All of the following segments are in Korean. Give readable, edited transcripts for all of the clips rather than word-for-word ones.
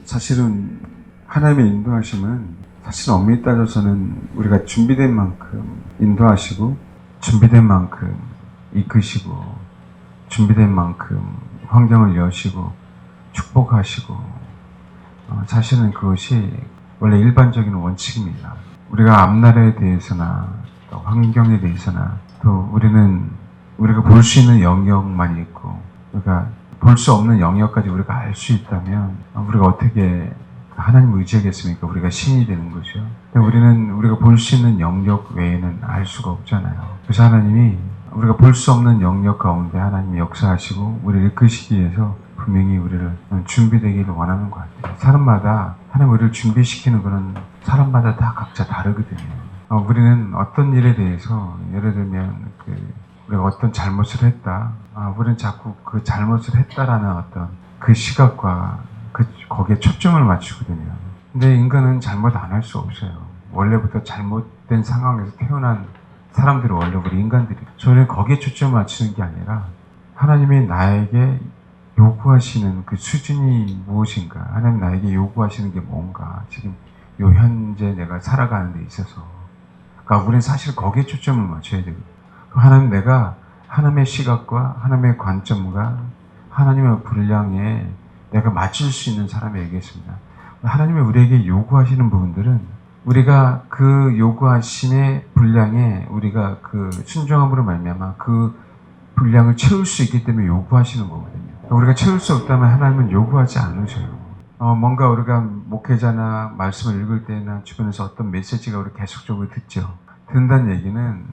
사실은 하나님의 인도하심은 사실 엄밀히 따져서는 우리가 준비된 만큼 인도하시고 준비된 만큼 이끄시고 준비된 만큼 환경을 여시고 축복하시고 사실은 그것이 원래 일반적인 원칙입니다. 우리가 앞날에 대해서나 또 환경에 대해서나 또 우리가 볼 수 있는 영역만 있고 우리가 볼 수 없는 영역까지 우리가 알 수 있다면 우리가 어떻게 하나님을 의지하겠습니까? 우리가 신이 되는 거죠. 근데 우리가 볼 수 있는 영역 외에는 알 수가 없잖아요. 그래서 하나님이 우리가 볼 수 없는 영역 가운데 하나님이 역사하시고 우리를 이끄시기 위해서 분명히 우리를 준비되기를 원하는 것 같아요. 사람마다 하나님 우리를 준비시키는 것은 사람마다 다 각자 다르거든요. 우리는 어떤 일에 대해서 예를 들면 우리가 어떤 잘못을 했다. 우리는 자꾸 그 잘못을 했다라는 어떤 그 시각과 거기에 초점을 맞추거든요. 근데 인간은 잘못 안 할 수 없어요. 원래부터 잘못된 상황에서 태어난 사람들이 원래 우리 인간들이. 저는 거기에 초점을 맞추는 게 아니라 하나님이 나에게 요구하시는 그 수준이 무엇인가? 하나님 나에게 요구하시는 게 뭔가? 지금 요 현재 내가 살아가는 데 있어서. 그러니까 우리는 사실 거기에 초점을 맞춰야 되거든요. 하나님 내가 하나님의 시각과 하나님의 관점과 하나님의 분량에 내가 맞출 수 있는 사람이겠습니다. 하나님이 우리에게 요구하시는 부분들은 우리가 그 요구하심의 분량에 우리가 그 순종함으로 말미암아 그 분량을 채울 수 있기 때문에 요구하시는 거거든요. 우리가 채울 수 없다면 하나님은 요구하지 않으셔요. 뭔가 우리가 목회자나 말씀을 읽을 때나 주변에서 어떤 메시지가 우리 계속적으로 듣죠. 듣는다는 얘기는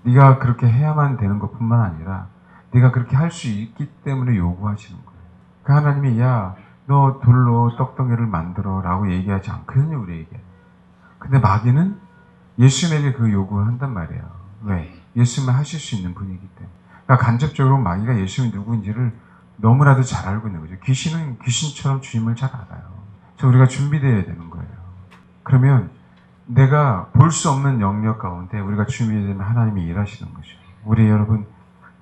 네가 그렇게 해야만 되는 것뿐만 아니라 네가 그렇게 할 수 있기 때문에 요구하시는 거예요. 그 하나님이 야, 너 돌로 떡덩이를 만들어 라고 얘기하지 않거든요, 우리에게. 근데 마귀는 예수님에게 그 요구를 한단 말이에요. 왜? 예수님은 하실 수 있는 분이기 때문에. 그러니까 간접적으로 마귀가 예수님이 누구인지를 너무나도 잘 알고 있는 거죠. 귀신은 귀신처럼 주님을 잘 알아요. 그래서 우리가 준비되어야 되는 거예요. 그러면 내가 볼 수 없는 영역 가운데 우리가 준비되면 하나님이 일하시는 거죠. 우리 여러분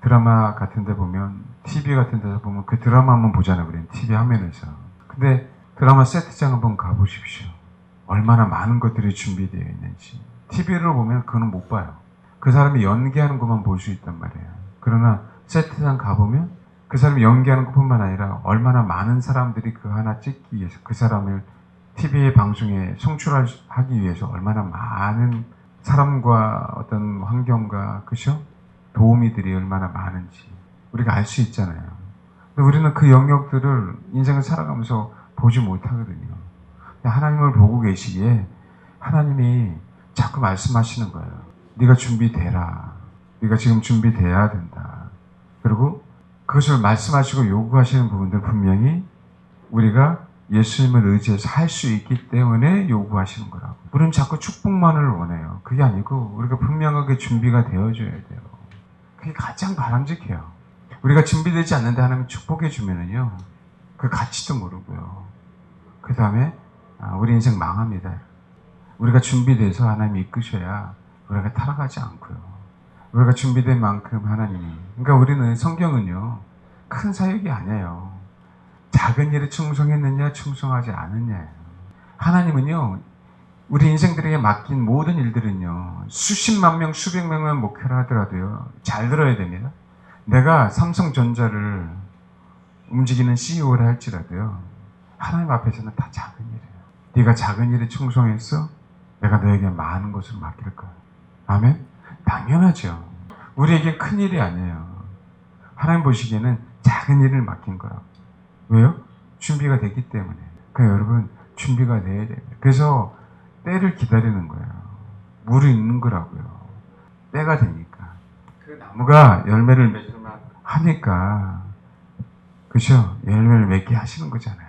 드라마 같은 데 보면 TV 같은 데서 보면 그 드라마만 보잖아요. 우리는 TV 화면에서. 근데 드라마 세트장 한번 가보십시오. 얼마나 많은 것들이 준비되어 있는지. TV를 보면 그거는 못 봐요. 그 사람이 연기하는 것만 볼 수 있단 말이에요. 그러나 세트장 가보면 그 사람이 연기하는 것뿐만 아니라 얼마나 많은 사람들이 그 하나 찍기 위해서 그 사람을 TV의 방송에 송출하기 위해서 얼마나 많은 사람과 어떤 환경과 그죠? 도우미들이 얼마나 많은지 우리가 알 수 있잖아요. 근데 우리는 그 영역들을 인생을 살아가면서 보지 못하거든요. 하나님을 보고 계시기에 하나님이 자꾸 말씀하시는 거예요. 네가 준비되라. 네가 지금 준비돼야 된다. 그리고 그것을 말씀하시고 요구하시는 부분들 분명히 우리가 예수님을 의지해서 할 수 있기 때문에 요구하시는 거라고. 우리는 자꾸 축복만을 원해요. 그게 아니고 우리가 분명하게 준비가 되어줘야 돼요. 그게 가장 바람직해요. 우리가 준비되지 않는데 하나님 축복해 주면은요, 그 가치도 모르고요. 그 다음에 우리 인생 망합니다. 우리가 준비돼서 하나님이 이끄셔야 우리가 타락하지 않고요. 우리가 준비된 만큼 하나님이. 그러니까 우리는 성경은요, 큰 사역이 아니에요. 작은 일에 충성했느냐, 충성하지 않느냐예요. 하나님은요, 우리 인생들에게 맡긴 모든 일들은요, 수십만 명, 수백 명을 목표로 하더라도요, 잘 들어야 됩니다. 내가 삼성전자를 움직이는 CEO를 할지라도요, 하나님 앞에서는 다 작은 일이에요. 네가 작은 일에 충성했어? 내가 너에게 많은 것을 맡길 거야. 아멘? 당연하죠. 우리에게 큰 일이 아니에요. 하나님 보시기에는 작은 일을 맡긴 거라고. 왜요? 준비가 됐기 때문에. 그러니까 여러분, 준비가 돼야 돼요. 그래서 때를 기다리는 거예요. 물이 있는 거라고요. 때가 되니까. 그 나무가 열매를 맺으면 하니까, 그죠? 열매를 맺게 하시는 거잖아요.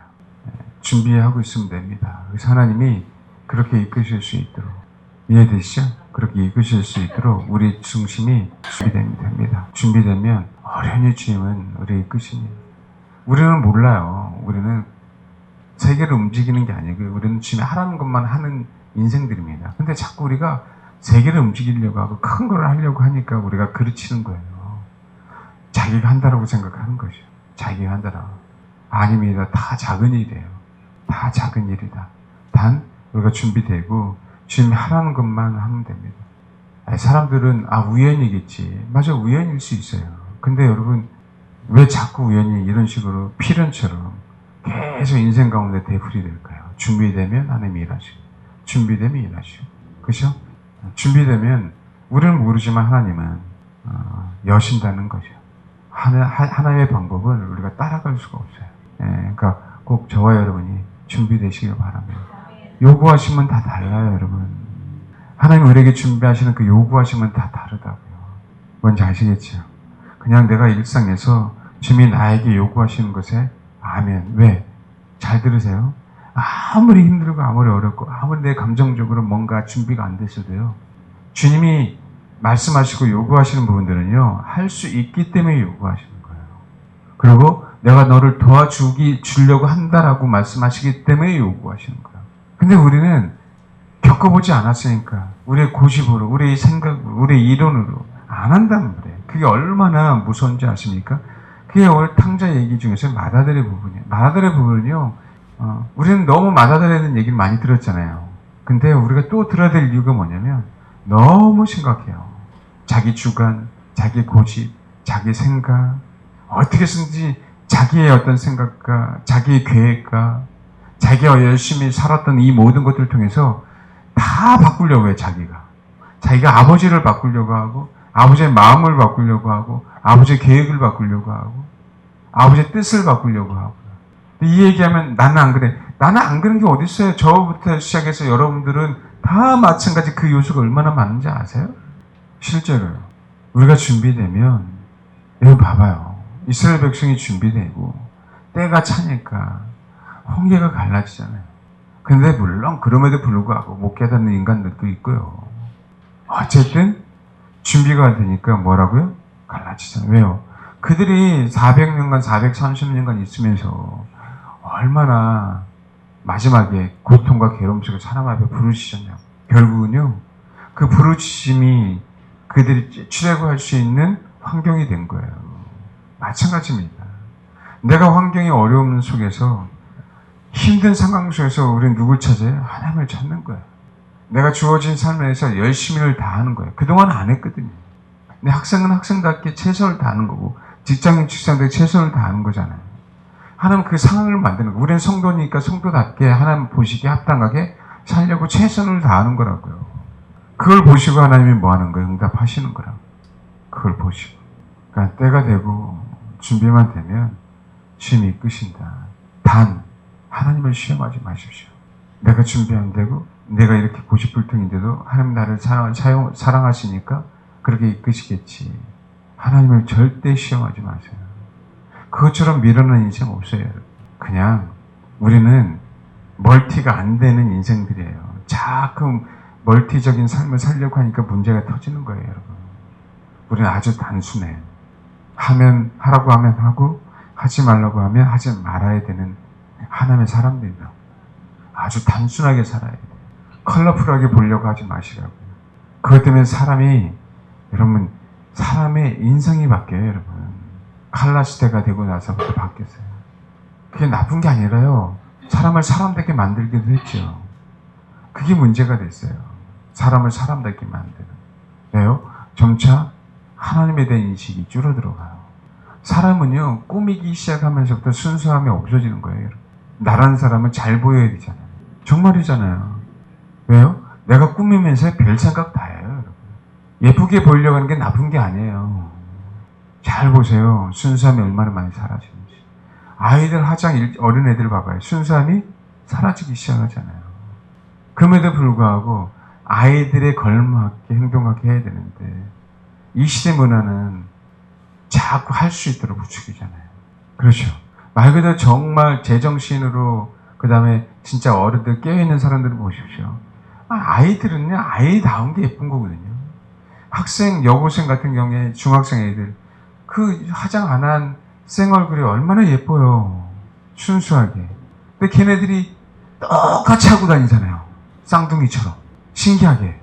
준비하고 있으면 됩니다. 그래서 하나님이 그렇게 이끄실 수 있도록. 이해되시죠? 그렇게 이끄실 수 있도록 우리 중심이 준비되면 됩니다. 준비되면 어련히 주님은 우리 이끄십니다. 우리는 몰라요. 우리는 세계를 움직이는 게 아니고 우리는 주님이 하라는 것만 하는 인생들입니다. 근데 자꾸 우리가 세계를 움직이려고 하고 큰 걸 하려고 하니까 우리가 그르치는 거예요. 자기가 한다라고 생각하는 거죠. 자기가 한다라고. 아닙니다. 다 작은 일이에요. 다 작은 일이다. 단 우리가 준비되고 주님이 하라는 것만 하면 됩니다. 사람들은 우연이겠지. 맞아, 우연일 수 있어요. 근데 여러분, 왜 자꾸 우연히 이런 식으로 필연처럼 계속 인생 가운데 되풀이 될까요? 준비되면 하나님이 일하시고, 준비되면 일하시고, 그죠? 준비되면 우리는 모르지만 하나님은 여신다는 거죠. 하나님의 방법을 우리가 따라갈 수가 없어요. 그러니까 꼭 저와 여러분이 준비되시길 바랍니다. 요구하시면 다 달라요, 여러분. 하나님 우리에게 준비하시는 그 요구하시면 다 다르다고요. 뭔지 아시겠죠? 그냥 내가 일상에서 주님이 나에게 요구하시는 것에 아멘. 왜? 잘 들으세요. 아무리 힘들고 아무리 어렵고 아무리 내 감정적으로 뭔가 준비가 안 됐어도요. 주님이 말씀하시고 요구하시는 부분들은요. 할 수 있기 때문에 요구하시는 거예요. 그리고 내가 너를 도와주려고 한다라고 말씀하시기 때문에 요구하시는 거예요. 근데 우리는 겪어보지 않았으니까 우리의 고집으로, 우리의 생각으로, 우리의 이론으로 안 한단 말이에요. 그게 얼마나 무서운지 아십니까? 그게 오늘 탕자 얘기 중에서 마다들의 부분이에요. 마다들의 부분은요, 우리는 너무 마다들에 대한 얘기를 많이 들었잖아요. 근데 우리가 또 들어야 될 이유가 뭐냐면 너무 심각해요. 자기 주관, 자기 고집, 자기 생각, 어떻게 쓰든지 자기의 어떤 생각과 자기의 계획과 자기가 열심히 살았던 이 모든 것들을 통해서 다 바꾸려고 해요, 자기가. 자기가 아버지를 바꾸려고 하고, 아버지의 마음을 바꾸려고 하고, 아버지의 계획을 바꾸려고 하고, 아버지의 뜻을 바꾸려고 하고. 이 얘기하면 나는 안 그래. 나는 안 그런 게 어딨어요. 저부터 시작해서 여러분들은 다 마찬가지 그 요소가 얼마나 많은지 아세요? 실제로요. 우리가 준비되면, 여러분 봐봐요. 이스라엘 백성이 준비되고, 때가 차니까 홍해가 갈라지잖아요. 근데 물론 그럼에도 불구하고 못 깨닫는 인간들도 있고요. 어쨌든 준비가 되니까 뭐라고요? 갈라지잖아요. 왜요? 그들이 400년간 430년간 있으면서 얼마나 마지막에 고통과 괴로움 속에 사람 앞에 부르시셨냐고. 결국은요. 그 부르심이 그들이 출애굽할 수 있는 환경이 된 거예요. 마찬가지입니다. 내가 환경이 어려움 속에서 힘든 상황 속에서 우리는 누굴 찾아요? 하나님을 찾는 거예요. 내가 주어진 삶에서 열심히를 다하는 거예요. 그동안 안 했거든요. 근데 학생은 학생답게 최선을 다하는 거고 직장인 직장답게 최선을 다하는 거잖아요. 하나님 그 상황을 만드는 거예요. 우리는 성도니까 성도답게 하나님 보시기에 합당하게 살려고 최선을 다하는 거라고요. 그걸 보시고 하나님이 뭐 하는 거예요? 응답하시는 거라고. 그걸 보시고. 그러니까 때가 되고 준비만 되면 주님이 이끄신다. 단 하나님을 시험하지 마십시오. 내가 준비 안 되고 내가 이렇게 고집불통인데도 하나님 나를 사랑하시니까 그렇게 이끄시겠지. 하나님을 절대 시험하지 마세요. 그것처럼 밀어넣는 인생 없어요. 그냥 우리는 멀티가 안 되는 인생들이에요. 자꾸 멀티적인 삶을 살려고 하니까 문제가 터지는 거예요, 여러분. 우리는 아주 단순해요. 하라고 하면 하고 하지 말라고 하면 하지 말아야 되는 하나님의 사람들이다. 아주 단순하게 살아야 돼요. 컬러풀하게 보려고 하지 마시라고요. 그것 때문에 여러분, 사람의 인성이 바뀌어요, 여러분. 칼라 시대가 되고 나서부터 바뀌었어요. 그게 나쁜 게 아니라요. 사람을 사람답게 만들기도 했죠. 그게 문제가 됐어요. 사람을 사람답게 만드는. 왜요? 점차 하나님에 대한 인식이 줄어들어가요. 사람은요, 꾸미기 시작하면서부터 순수함이 없어지는 거예요, 여러분. 나라는 사람은 잘 보여야 되잖아요. 정말이잖아요. 왜요? 내가 꾸미면서 별 생각 다 해요, 여러분. 예쁘게 보이려고 하는 게 나쁜 게 아니에요. 잘 보세요. 순수함이 얼마나 많이 사라지는지. 아이들 어린 애들 봐봐요. 순수함이 사라지기 시작하잖아요. 그럼에도 불구하고 아이들의 걸맞게 행동하게 해야 되는데 이 시대 문화는 자꾸 할 수 있도록 부추기잖아요. 그렇죠. 말 그대로 정말 제정신으로 그 다음에 진짜 어른들 깨어있는 사람들을 보십시오. 아이들은요, 아이다운 게 예쁜 거거든요. 학생, 여고생 같은 경우에 중학생 애들, 그 화장 안 한 생 얼굴이 얼마나 예뻐요. 순수하게. 근데 걔네들이 똑같이 하고 다니잖아요. 쌍둥이처럼. 신기하게.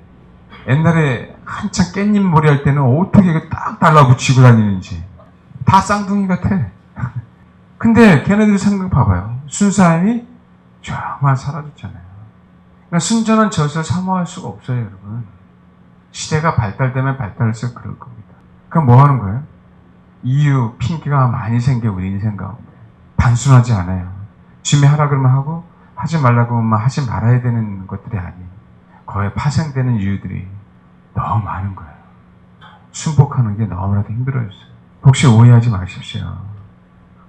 옛날에 한참 깻잎 머리 할 때는 어떻게 딱 달라붙이고 다니는지. 다 쌍둥이 같아. 근데 걔네들 생각 봐봐요. 순수함이 조용만 사라졌잖아요. 그러니까 순전한 젖을 사모할 수가 없어요, 여러분. 시대가 발달되면 발달할수록 그럴 겁니다. 그럼 뭐 하는 거예요? 이유, 핑계가 많이 생겨, 우리 인생 가운데. 단순하지 않아요. 주님이 하라 그러면 하고, 하지 말라고 하면 하지 말아야 되는 것들이 아니에요. 거기에 파생되는 이유들이 너무 많은 거예요. 순복하는 게 너무나도 힘들어졌어요. 혹시 오해하지 마십시오.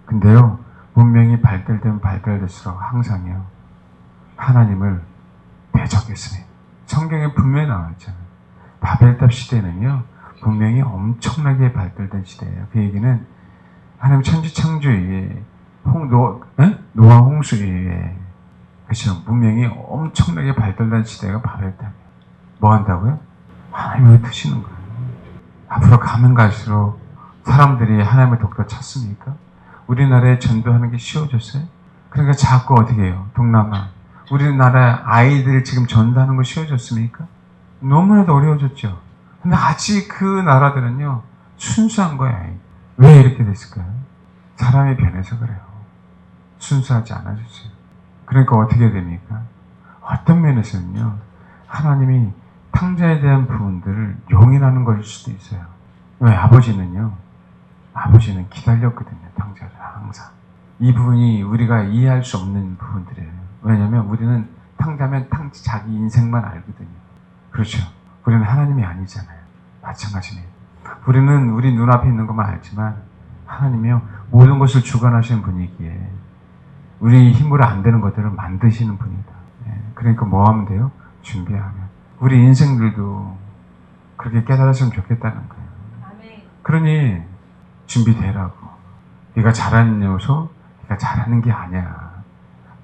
근데요, 문명이 발달되면 발달될수록 항상요, 하나님을 대적했습니다. 성경에 분명히 나와 있잖아요. 바벨탑 시대는요, 분명히 엄청나게 발달된 시대예요. 그 얘기는 하나님 천지창조 이후에 노아 홍수 이후에, 그렇죠, 문명이 엄청나게 발달된 시대가 바벨탑이에요. 뭐 한다고요? 하나님을 드시는 거예요. 앞으로 가면 갈수록 사람들이 하나님을 더욱더 찾습니까? 우리나라에 전도하는 게 쉬워졌어요? 그러니까 자꾸 어떻게 해요? 동남아, 우리나라 아이들 지금 전도하는 거 쉬워졌습니까? 너무나도 어려워졌죠. 근데 아직 그 나라들은요, 순수한 거예요. 왜 이렇게 됐을까요? 사람이 변해서 그래요. 순수하지 않아졌어요. 그러니까 어떻게 됩니까? 어떤 면에서는요, 하나님이 탕자에 대한 부분들을 용인하는 것일 수도 있어요. 왜? 아버지는 기다렸거든요. 탕자를 항상. 이 부분이 우리가 이해할 수 없는 부분들이에요. 왜냐하면 우리는 탕자면 자기 인생만 알거든요. 그렇죠. 우리는 하나님이 아니잖아요. 마찬가지네요. 우리는 우리 눈앞에 있는 것만 알지만 하나님이요, 모든 것을 주관하시는 분이기에 우리 힘으로 안 되는 것들을 만드시는 분이다. 그러니까 뭐 하면 돼요? 준비하면. 우리 인생들도 그렇게 깨달았으면 좋겠다는 거예요. 그러니 준비되라고. 네가 잘하는 요소, 네가 잘하는 게 아니야.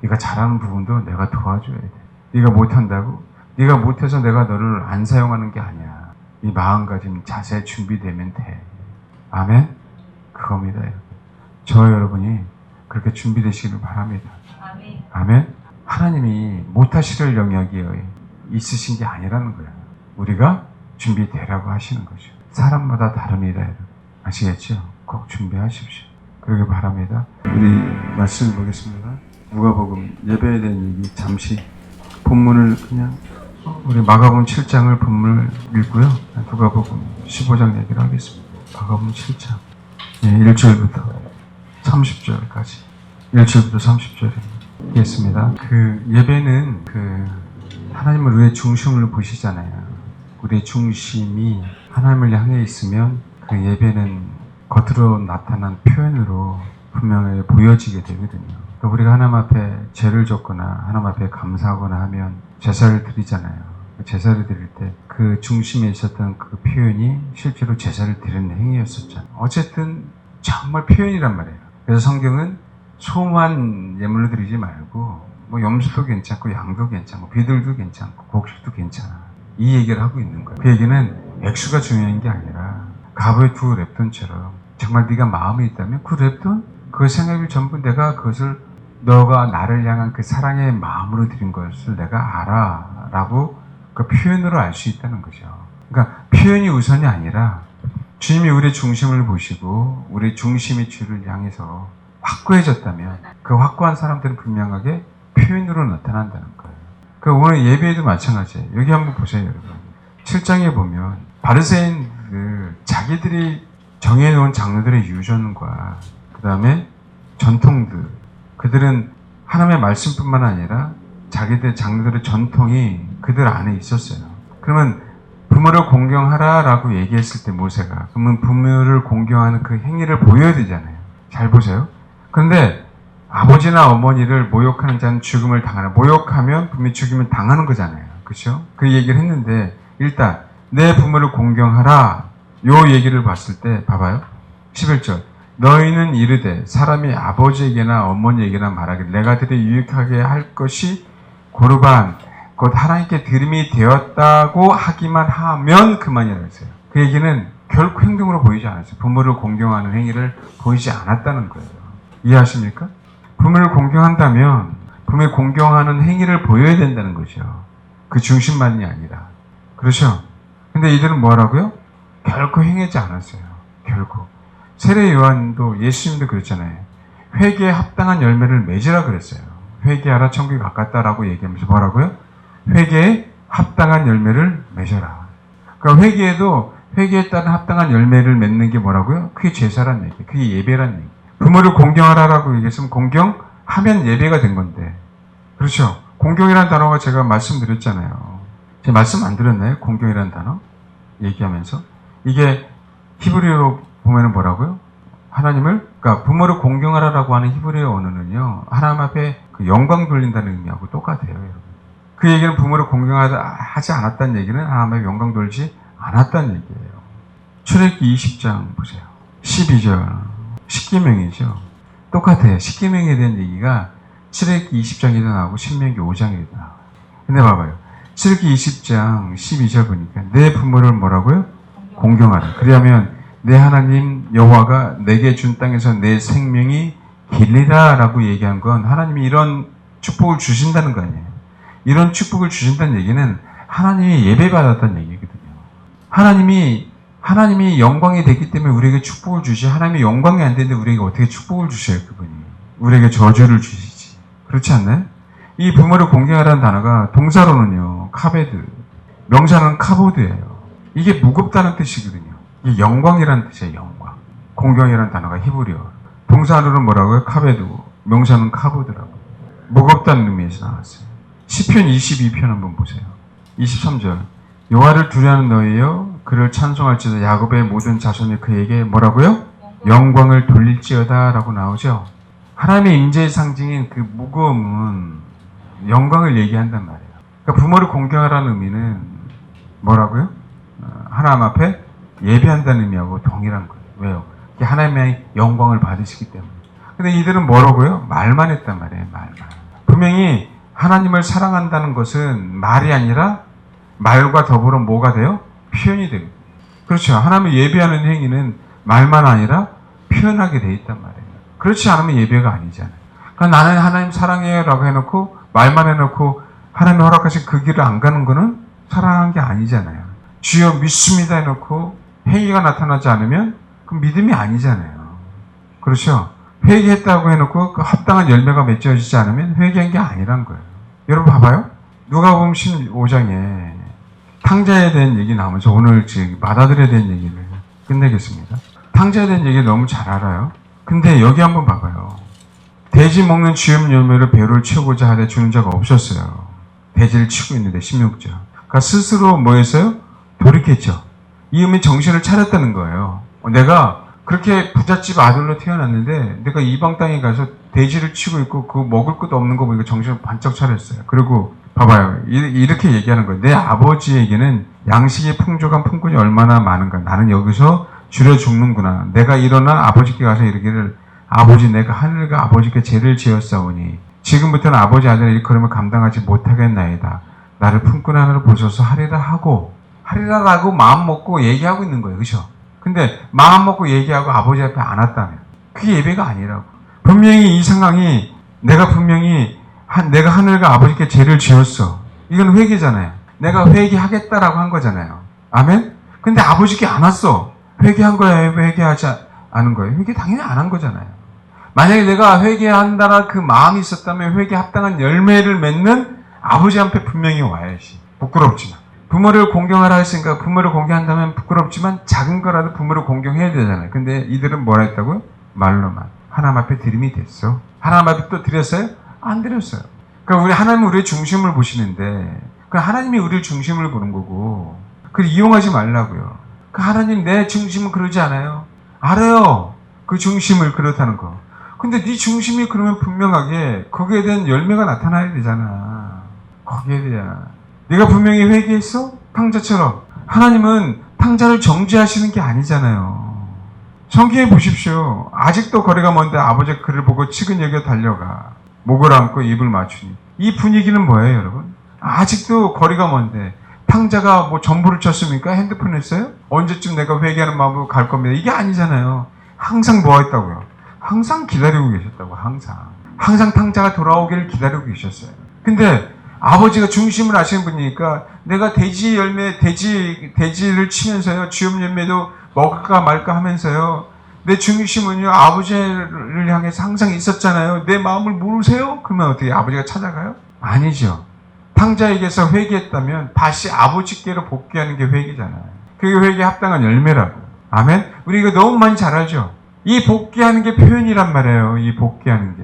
네가 잘하는 부분도 내가 도와줘야 돼. 네가 못한다고? 네가 못해서 내가 너를 안 사용하는 게 아니야. 이 마음가짐, 자세 준비되면 돼. 아멘? 그겁니다. 저 여러분이 그렇게 준비되시기를 바랍니다. 아멘. 아멘? 하나님이 못하실 영역이 있으신 게 아니라는 거예요. 우리가 준비되라고 하시는 거죠. 사람마다 다릅니다, 여러분. 아시겠죠? 꼭 준비하십시오. 그러길 바랍니다. 우리 말씀을 보겠습니다. 누가복음 예배에 대한 얘기 잠시 본문을 그냥 우리 마가복음 7장을 본문을 읽고요. 누가복음 15장 얘기를 하겠습니다. 마가복음 7장 1절부터 30절까지 1절부터 30절입니다. 읽겠습니다. 그 예배는 하나님을 우리의 중심으로 보시잖아요. 우리의 중심이 하나님을 향해 있으면 그 예배는 겉으로 나타난 표현으로 분명히 보여지게 되거든요. 그러니까 우리가 하나님 앞에 죄를 졌거나 하나님 앞에 감사하거나 하면 제사를 드리잖아요. 제사를 드릴 때 그 중심에 있었던 그 표현이 실제로 제사를 드리는 행위였었잖아요. 어쨌든 정말 표현이란 말이에요. 그래서 성경은 소만 예물로 드리지 말고 뭐 염소도 괜찮고 양도 괜찮고 비둘도 괜찮고 곡식도 괜찮아. 이 얘기를 하고 있는 거예요. 그 얘기는 액수가 중요한 게 아니라 가부의 두 랩돈처럼 정말 네가 마음이 있다면 그 랩돈, 그 생각을 전부 내가 그것을 너가 나를 향한 그 사랑의 마음으로 드린 것을 내가 알아 라고 그 표현으로 알 수 있다는 거죠. 그러니까 표현이 우선이 아니라 주님이 우리의 중심을 보시고 우리의 중심이 주를 향해서 확고해졌다면 그 확고한 사람들은 분명하게 표현으로 나타난다는 거예요. 그 오늘 예배에도 마찬가지예요. 여기 한번 보세요, 여러분. 7장에 보면 바리새인들 자기들이 정해놓은 장로들의 유전과 그 다음에 전통들, 그들은 하나님의 말씀뿐만 아니라 자기들 장로들의 전통이 그들 안에 있었어요. 그러면 부모를 공경하라라고 얘기했을 때 모세가 그러면 부모를 공경하는 그 행위를 보여야 되잖아요. 잘 보세요. 그런데 아버지나 어머니를 모욕하는 자는 죽음을 당하라. 모욕하면 분명히 죽임을 당하는 거잖아요. 그렇죠? 그 얘기를 했는데 일단 내 부모를 공경하라. 요 얘기를 봤을 때 봐봐요. 11절. 너희는 이르되 사람이 아버지에게나 어머니에게나 말하기를 내가 들이 유익하게 할 것이 고르반 곧 하나님께 드림이 되었다고 하기만 하면 그만이라고 했어요. 그 얘기는 결코 행동으로 보이지 않았어요. 부모를 공경하는 행위를 보이지 않았다는 거예요. 이해하십니까? 부모를 공경한다면 부모를 공경하는 행위를 보여야 된다는 거죠. 그 중심만이 아니라. 그렇죠? 근데 이들은 뭐 하라고요? 결코 행하지 않았어요. 결코. 세례 요한도 예수님도 그랬잖아요. 회개에 합당한 열매를 맺으라 그랬어요. 회개하라 천국이 가깝다라고 얘기하면서 뭐라고요? 회개에 합당한 열매를 맺어라. 그러니까 회개에 따른 합당한 열매를 맺는 게 뭐라고요? 그게 제사란 얘기, 그게 예배란 얘기. 부모를 공경하라라고 얘기했으면 공경하면 예배가 된 건데, 그렇죠? 공경이라는 단어가 제가 말씀드렸잖아요. 제가 말씀 안 드렸나요? 공경이라는 단어 얘기하면서 이게 히브리어로 보면은 뭐라고요? 그러니까 부모를 공경하라라고 하는 히브리어 언어는요, 하나님 앞에 그 영광 돌린다는 의미하고 똑같아요, 여러분. 그 얘기는 부모를 공경하지 않았다는 얘기는 하나님 앞에 영광 돌리지 않았다는 얘기예요. 출애굽기 20장 보세요. 12절. 십계명이죠. 똑같아요. 십계명에 대한 얘기가 출애굽기 20장에도 나오고 신명기 5장에도 나와요. 근데 봐봐요. 출애굽기 20장 12절 보니까 내 부모를 뭐라고요? 공경하라. 그러면 내 하나님 여호와가 내게 준 땅에서 내 생명이 길리라 라고 얘기한 건 하나님이 이런 축복을 주신다는 거 아니에요. 이런 축복을 주신다는 얘기는 하나님이 예배받았다는 얘기거든요. 하나님이 영광이 됐기 때문에 우리에게 축복을 주시, 하나님이 영광이 안 되는데 우리에게 어떻게 축복을 주셔요, 그분이. 우리에게 저주를 주시지. 그렇지 않나요? 이 부모를 공경하라는 단어가 동사로는요, 카베드, 명사는 카보드예요. 이게 무겁다는 뜻이거든요. 이게 영광이라는 뜻이에요, 영광. 공경이라는 단어가 히브리어. 동사로는 뭐라고요? 카베드, 명사는 카보드라고. 무겁다는 의미에서 나왔어요. 시편 22편 한번 보세요. 23절. 여호와를 두려워하는 너희여 그를 찬송할지어다. 야곱의 모든 자손이 그에게 뭐라고요? 영광을 돌릴지어다 라고 나오죠. 하나님의 임재의 상징인 그 무거움은 영광을 얘기한단 말이에요. 그러니까 부모를 공경하라는 의미는 뭐라고요? 하나님 앞에 예배한다는 의미하고 동일한 거예요. 왜요? 하나님의 영광을 받으시기 때문에. 근데 이들은 뭐라고요? 말만 했단 말이에요. 말만. 분명히 하나님을 사랑한다는 것은 말이 아니라 말과 더불어 뭐가 돼요? 표현이 됩니다. 그렇죠. 하나님을 예배하는 행위는 말만 아니라 표현하게 돼 있단 말이에요. 그렇지 않으면 예배가 아니잖아요. 그러니까 나는 하나님 사랑해요 라고 해놓고 말만 해놓고 하나님이 허락하신 그 길을 안 가는 거는 사랑한 게 아니잖아요. 주여 믿습니다 해놓고 행위가 나타나지 않으면 그 믿음이 아니잖아요. 그렇죠. 회개했다고 해놓고 그 합당한 열매가 맺어지지 않으면 회개한 게 아니란 거예요. 여러분 봐봐요. 누가복음 15장에 탕자에 대한 얘기 나오면서 오늘 지금 맏아들에 대한 얘기를 끝내겠습니다. 탕자에 대한 얘기 너무 잘 알아요. 근데 여기 한번 봐봐요. 돼지 먹는 쥐음 열매로 배를 채우고자 하되 주는 자가 없었어요. 돼지를 치고 있는데 16절. 그러니까 스스로 뭐 했어요? 돌이켰죠. 이 의미 정신을 차렸다는 거예요. 내가 그렇게 부잣집 아들로 태어났는데 내가 이방 땅에 가서 돼지를 치고 있고 그거 먹을 것도 없는 거 보니까 정신을 반짝 차렸어요. 그리고 봐봐요. 이렇게 얘기하는 거예요. 내 아버지에게는 양식의 풍족한 품꾼이 얼마나 많은가. 나는 여기서 줄여 죽는구나. 내가 일어나 아버지께 가서 이르기를 아버지 내가 하늘과 아버지께 죄를 지었사오니 지금부터는 아버지 아들의 일컬음을 감당하지 못하겠나이다. 나를 품꾼 하나로 보소서 하리라라고 마음 먹고 얘기하고 있는 거예요. 그렇죠? 근데 마음 먹고 얘기하고 아버지 앞에 안 왔다면 그게 예배가 아니라고. 분명히 이 상황이 내가 하늘과 아버지께 죄를 지었어. 이건 회개잖아요. 내가 회개하겠다라고 한 거잖아요. 아멘? 근데 아버지께 안 왔어. 회개한 거예요? 회개하지 않은 거예요? 회개 당연히 안 한 거잖아요. 만약에 내가 회개한다라 그 마음이 있었다면 회개 합당한 열매를 맺는 아버지 앞에 분명히 와야지. 부끄럽지만. 부모를 공경하라 했으니까 부모를 공경한다면 부끄럽지만 작은 거라도 부모를 공경해야 되잖아요. 근데 이들은 뭐라 했다고요? 말로만. 하나님 앞에 드림이 됐어. 하나님 앞에 또 드렸어요? 안 드렸어요. 그러니까 하나님은 우리의 중심을 보시는데 그 하나님이 우리의 중심을 보는 거고 그걸 이용하지 말라고요. 그 하나님 내 중심은 그러지 않아요. 알아요. 그 중심을 그렇다는 거. 근데 네 중심이 그러면 분명하게 거기에 대한 열매가 나타나야 되잖아. 거기에 대한. 네가 분명히 회개했어? 탕자처럼. 하나님은 탕자를 정죄하시는 게 아니잖아요. 성경에 보십시오. 아직도 거리가 먼데 아버지의 그를 보고 치근 여겨 달려가. 목을 안고 입을 맞추니. 이 분위기는 뭐예요, 여러분? 아직도 거리가 먼데 탕자가 뭐 전부를 쳤습니까? 핸드폰 했어요? 언제쯤 내가 회개하는 마음으로 갈 겁니다. 이게 아니잖아요. 항상 뭐 했다고요? 항상 기다리고 계셨다고, 항상 탕자가 돌아오기를 기다리고 계셨어요. 근데 아버지가 중심을 아시는 분이니까 내가 돼지를 치면서요, 쥐음 열매도 먹을까 말까 하면서요, 내 중심은요 아버지를 향해서 항상 있었잖아요. 내 마음을 모르세요? 그러면 어떻게 아버지가 찾아가요? 아니죠. 탕자에게서 회개했다면 다시 아버지께로 복귀하는 게 회개잖아요. 그게 회개에 합당한 열매라고. 아멘? 우리 이거 너무 많이 잘 알죠? 이 복귀하는 게 표현이란 말이에요. 이 복귀하는 게.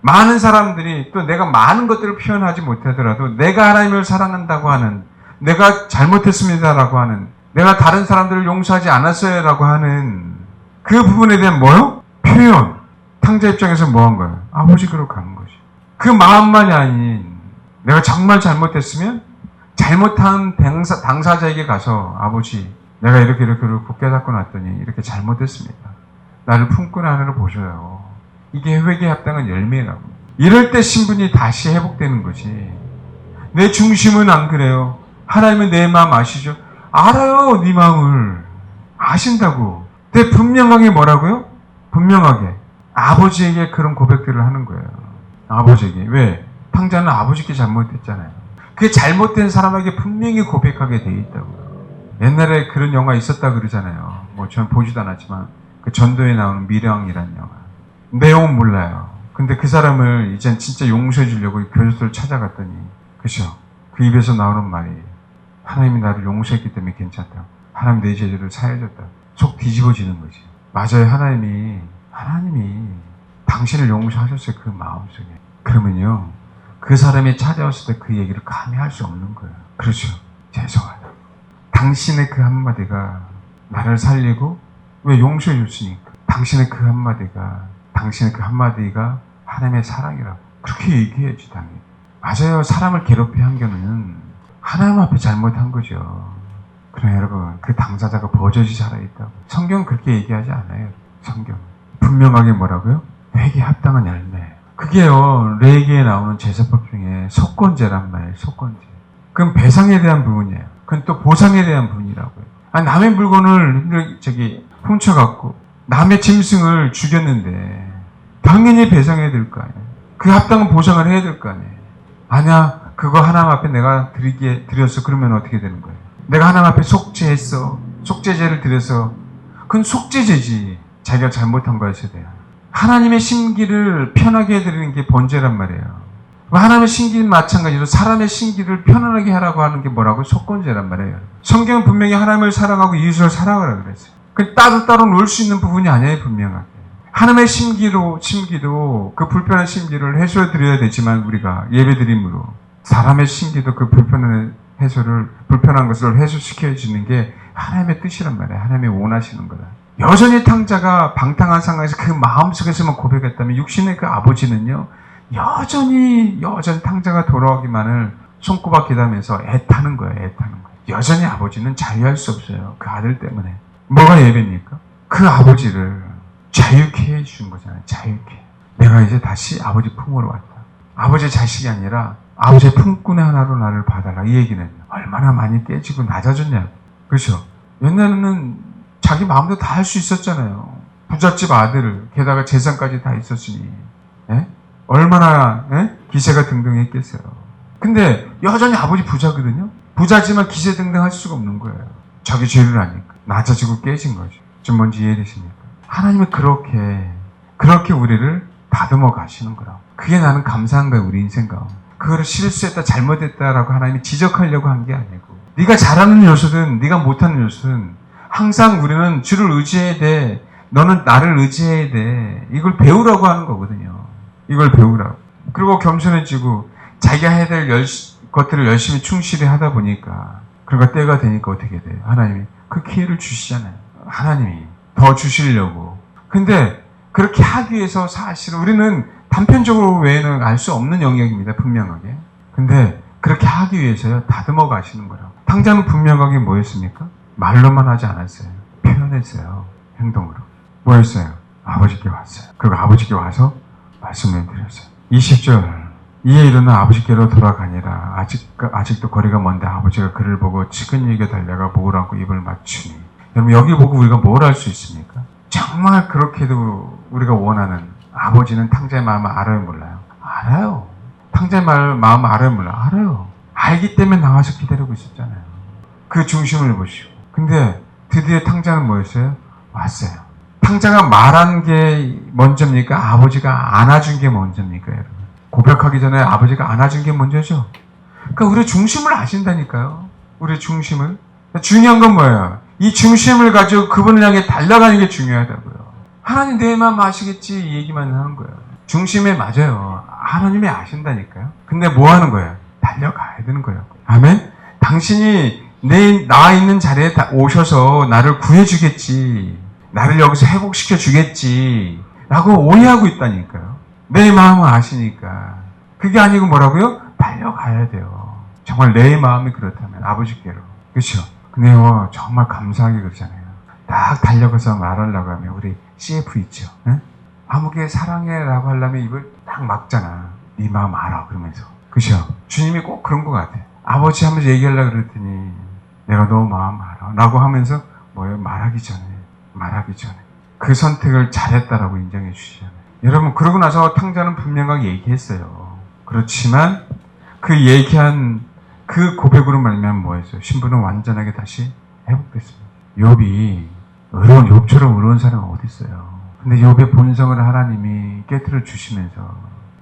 많은 사람들이 또 내가 많은 것들을 표현하지 못하더라도 내가 하나님을 사랑한다고 하는, 내가 잘못했습니다라고 하는, 내가 다른 사람들을 용서하지 않았어요라고 하는 그 부분에 대한 뭐요? 표현. 탕자 입장에서 뭐 한 거예요? 아버지께로 가는 거지. 그 마음만이 아닌 내가 정말 잘못했으면 잘못한 당사자에게 가서 아버지 내가 이렇게 깨닫고 났더니 이렇게 잘못했습니다. 나를 품고 나를 보셔요. 이게 회개에 합당한 열매라고. 이럴 때 신분이 다시 회복되는 거지. 내 중심은 안 그래요. 하나님은 내 마음 아시죠? 알아요. 네 마음을. 아신다고. 근데 분명하게 뭐라고요? 분명하게 아버지에게 그런 고백들을 하는 거예요. 아버지에게. 왜? 탕자는 아버지께 잘못했잖아요. 그 잘못된 사람에게 분명히 고백하게 돼 있다고요. 옛날에 그런 영화 있었다 그러잖아요. 뭐 저는 보지도 않았지만 그 전도에 나오는 미령이라는 영화. 내용은 몰라요. 근데 그 사람을 이젠 진짜 용서해 주려고 교도소를 찾아갔더니 그죠? 그 입에서 나오는 말이 하나님이 나를 용서했기 때문에 괜찮다. 하나님 내 죄를 사해줬다. 속 뒤집어지는 거지. 맞아요. 하나님이 당신을 용서하셨어요. 그 마음속에. 그러면요. 그 사람이 찾아왔을 때 그 얘기를 감히 할 수 없는 거예요. 그렇죠. 죄송하다. 당신의 그 한마디가 나를 살리고 왜 용서해 줬으니까. 당신의 그 한마디가 하나님의 사랑이라고. 그렇게 얘기해야지 당연히. 맞아요. 사람을 괴롭힌 한겨는 하나님 앞에 잘못한 거죠. 그러나 여러분 그 당사자가 버젓이 살아있다고. 성경은 그렇게 얘기하지 않아요. 성경 분명하게 뭐라고요? 회개에 합당한 열매. 그게요 레위기에 나오는 제사법 중에 속건제란 말이에요. 속건제. 그건 배상에 대한 부분이에요. 그건 또 보상에 대한 부분이라고요. 남의 물건을 훔쳐갖고 남의 짐승을 죽였는데 당연히 배상해야 될 거 아니에요. 그 합당한 보상을 해야 될 거 아니에요. 아니야 그거 하나님 앞에 내가 드렸어. 그러면 어떻게 되는 거예요? 내가 하나님 앞에 속죄했어. 속죄제를 드려서 그건 속죄제지. 자기가 잘못한 거였어야 돼요. 하나님의 심기를 편하게 해드리는 게 번제란 말이에요. 하나님의 심기는 마찬가지로 사람의 심기를 편안하게 하라고 하는 게 뭐라고? 속건제란 말이에요. 성경은 분명히 하나님을 사랑하고 이웃을 사랑하라고 그랬어요. 그 따로따로 놀 수 있는 부분이 아니에요. 분명하게. 하나님의 심기도 그 불편한 심기를 해소해 드려야 되지만 우리가 예배드림으로 사람의 심기도 그 불편한 것을 해소시켜 주는 게 하나님의 뜻이란 말이에요. 하나님이 원하시는 거다. 여전히 탕자가 방탕한 상황에서 그 마음속에서만 고백했다면 육신의 그 아버지는요 여전히 탕자가 돌아오기만을 손꼽아 기다면서 애타는 거예요. 여전히 아버지는 자유할 수 없어요. 그 아들 때문에. 뭐가 예배입니까? 그 아버지를 자유케 해주신 거잖아요. 자유케. 내가 이제 다시 아버지 품으로 왔다. 아버지 자식이 아니라 아버지의 품꾼의 하나로 나를 봐달라. 이 얘기는 얼마나 많이 깨지고 낮아졌냐. 그렇죠? 옛날에는 자기 마음대로 다 할 수 있었잖아요. 부잣집 아들, 게다가 재산까지 다 있었으니 얼마나 기세가 등등했겠어요. 근데 여전히 아버지 부자거든요. 부자지만 기세등등 할 수가 없는 거예요. 자기 죄를 아니까. 낮아지고 깨진 거죠. 좀 뭔지 이해되십니까? 하나님은 그렇게 우리를 다듬어 가시는 거라고. 그게 나는 감사한 거예요. 우리 인생 가운데. 그거를 실수했다 잘못했다라고 하나님이 지적하려고 한 게 아니고 네가 잘하는 요소든 네가 못하는 요소든 항상 우리는 주를 의지해야 돼. 너는 나를 의지해야 돼. 이걸 배우라고 하는 거거든요. 이걸 배우라고. 그리고 겸손해지고 자기가 해야 될 것들을 열심히 충실히 하다 보니까 그러니까 때가 되니까 어떻게 돼요? 하나님이 그 기회를 주시잖아요. 하나님이 더 주시려고. 근데 그렇게 하기 위해서 사실 우리는 단편적으로 외에는 알 수 없는 영역입니다. 분명하게. 근데 그렇게 하기 위해서요. 다듬어 가시는 거라고. 탕자는 분명하게 뭐였습니까? 말로만 하지 않았어요. 표현했어요. 행동으로. 뭐였어요? 아버지께 왔어요. 그리고 아버지께 와서 말씀을 드렸어요. 20절. 이에 일어나 아버지께로 돌아가니라. 아직도 거리가 먼데 아버지가 그를 보고 측은히게 달려가 목을 안고 입을 맞추니. 여러분 여기 보고 우리가 뭘 할 수 있습니까? 정말 그렇게도 우리가 원하는 아버지는 탕자의 마음을 알아요 몰라요? 알아요. 탕자의 마음을 알아요 몰라요? 알아요. 알기 때문에 나와서 기다리고 있었잖아요. 그 중심을 보시고. 근데 드디어 탕자는 뭐였어요? 왔어요. 탕자가 말한 게 먼저입니까? 아버지가 안아준 게 먼저입니까? 여러분? 고백하기 전에 아버지가 안아준 게 먼저죠. 그러니까 우리 중심을 아신다니까요. 우리 중심을. 중요한 건 뭐예요? 이 중심을 가지고 그분을 향해 달려가는 게 중요하다고요. 하나님 내 마음 아시겠지 이 얘기만 하는 거예요. 중심에 맞아요. 하나님이 아신다니까요. 근데 뭐 하는 거예요? 달려가야 되는 거예요. 아멘? 당신이 나 있는 자리에 오셔서 나를 구해주겠지. 나를 여기서 회복시켜 주겠지. 라고 오해하고 있다니까요. 내 마음을 아시니까. 그게 아니고 뭐라고요? 달려가야 돼요. 정말 내 마음이 그렇다면 아버지께로. 그렇죠? 근데요, 정말 감사하게 그러잖아요. 딱 달려가서 말하려고 하면 우리 CF 있죠. 네? 아무개 사랑해라고 하려면 입을 딱 막잖아. 네 마음 알아 그러면서. 그죠? 주님이 꼭 그런 것 같아. 아버지 하면서 얘기하려고 그랬더니 내가 너 마음 알아 라고 하면서 뭐예요? 말하기 전에 그 선택을 잘했다라고 인정해 주시잖아요. 여러분 그러고 나서 탕자는 분명하게 얘기했어요. 그렇지만 그 얘기한 그 고백으로 말미암아 뭐였어요? 신부는 완전하게 다시 회복됐습니다. 욥이 욥처럼 의로운 사람은 어디 있어요? 근데 욥의 본성을 하나님이 깨트려 주시면서